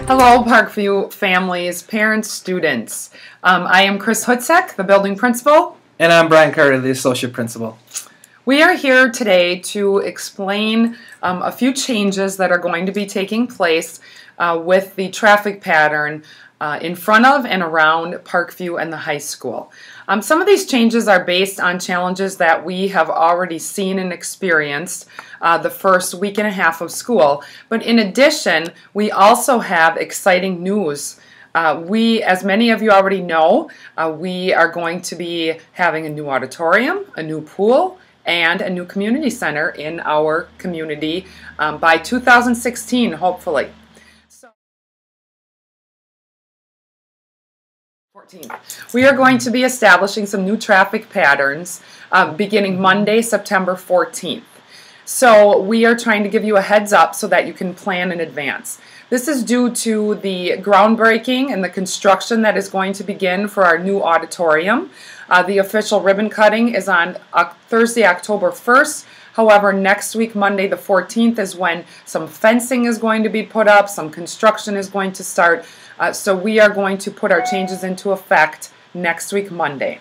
Hello, Parkview families, parents, students. I am Chris Hutzek, the building principal. And I'm Brian Carter, the associate principal. We are here today to explain a few changes that are going to be taking place with the traffic pattern in front of and around Parkview and the high school. Some of these changes are based on challenges that we have already seen and experienced the first week and a half of school. But in addition, we also have exciting news. As many of you already know, we are going to be having a new auditorium, a new pool, and a new community center in our community by 2016, hopefully. We are going to be establishing some new traffic patterns beginning Monday, September 14th. So we are trying to give you a heads up so that you can plan in advance. This is due to the groundbreaking and the construction that is going to begin for our new auditorium. The official ribbon cutting is on Thursday, October 1st. However, next week, Monday the 14th, is when some fencing is going to be put up, some construction is going to start. So we are going to put our changes into effect next week, Monday.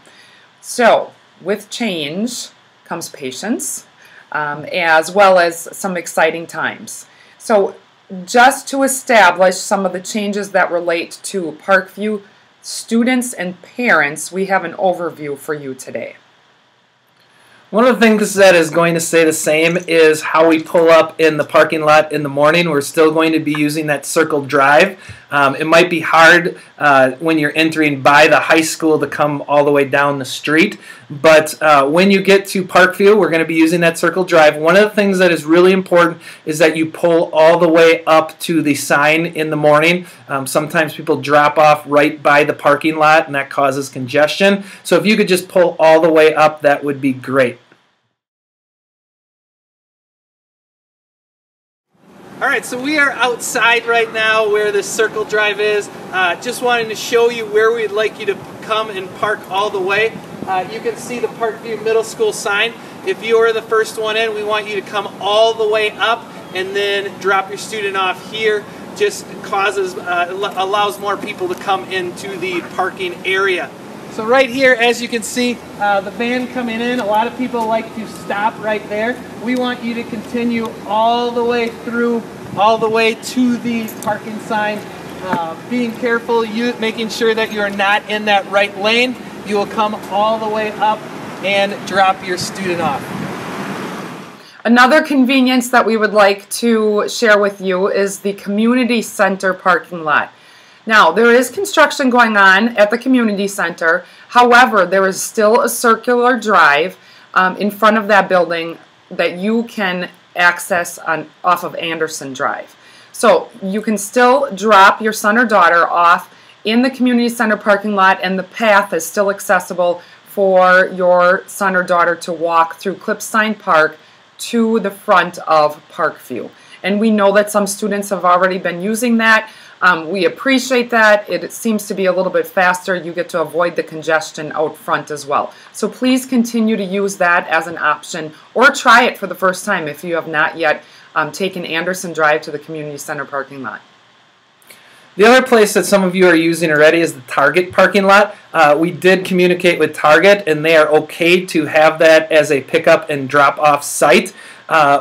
So with change comes patience, as well as some exciting times. So just to establish some of the changes that relate to Parkview students and parents, we have an overview for you today. One of the things that is going to stay the same is how we pull up in the parking lot in the morning. We're still going to be using that circle drive. It might be hard when you're entering by the high school to come all the way down the street, but when you get to Parkview, we're going to be using that circle drive. One of the things that is really important is that you pull all the way up to the sign in the morning. Sometimes people drop off right by the parking lot, and that causes congestion. So if you could just pull all the way up, that would be great. Alright, so we are outside right now where this circle drive is. Just wanting to show you where we'd like you to come and park all the way. You can see the Parkview Middle School sign. If you are the first one in, we want you to come all the way up and then drop your student off here. Just allows more people to come into the parking area. So right here, as you can see, the van coming in, a lot of people like to stop right there. We want you to continue all the way through, all the way to the parking sign. Being careful, making sure that you're not in that right lane. You will come all the way up and drop your student off. Another convenience that we would like to share with you is the community center parking lot. Now, there is construction going on at the community center. However, there is still a circular drive in front of that building that you can access off of Anderson Drive. So you can still drop your son or daughter off in the community center parking lot, and the path is still accessible for your son or daughter to walk through Clipstein Park to the front of Parkview. And we know that some students have already been using that. We appreciate that. It seems to be a little bit faster. You get to avoid the congestion out front as well. So please continue to use that as an option, or try it for the first time if you have not yet taken Anderson Drive to the community center parking lot. The other place that some of you are using already is the Target parking lot. We did communicate with Target, and they are okay to have that as a pickup and drop-off site.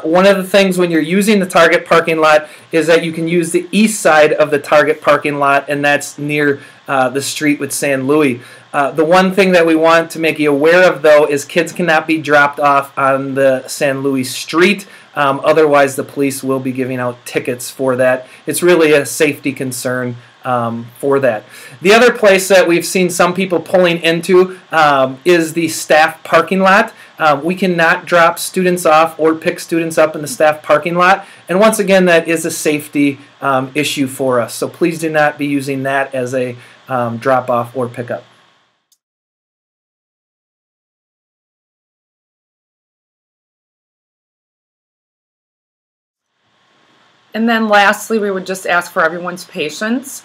One of the things when you're using the Target parking lot is that you can use the east side of the Target parking lot, and that's near the street with San Luis. The one thing that we want to make you aware of, though, is kids cannot be dropped off on the San Luis street. Otherwise, the police will be giving out tickets for that. It's really a safety concern for that. The other place that we've seen some people pulling into is the staff parking lot. We cannot drop students off or pick students up in the staff parking lot. And once again, that is a safety issue for us. So please do not be using that as a drop-off or pickup. And then lastly, we would just ask for everyone's patience.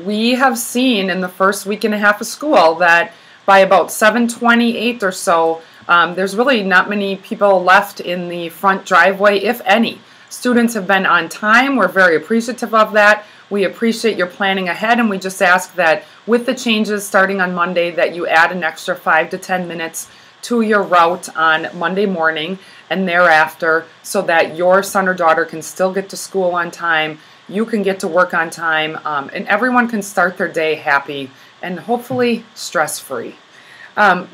We have seen in the first week and a half of school that by about 7:28 or so, there's really not many people left in the front driveway, if any. Students have been on time. We're very appreciative of that. We appreciate your planning ahead, and we just ask that with the changes starting on Monday that you add an extra 5 to 10 minutes to your route on Monday morning and thereafter, so that your son or daughter can still get to school on time, you can get to work on time, and everyone can start their day happy and hopefully stress-free.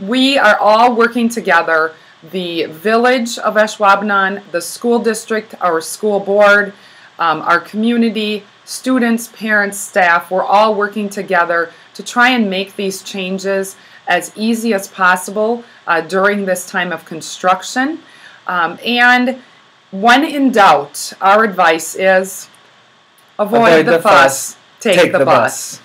We are all working together, the village of Ashwaubenon, the school district, our school board, our community, students, parents, staff. We're all working together to try and make these changes as easy as possible during this time of construction. And when in doubt, our advice is avoid the fuss, take the bus.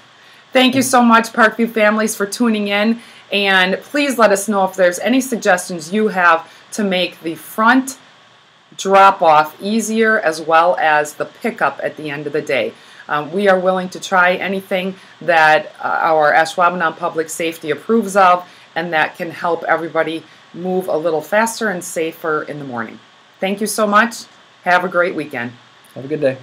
Thank you so much, Parkview families, for tuning in. And please let us know if there's any suggestions you have to make the front drop-off easier, as well as the pickup at the end of the day. We are willing to try anything that our Ashwaubenon Public Safety approves of and that can help everybody move a little faster and safer in the morning. Thank you so much. Have a great weekend. Have a good day.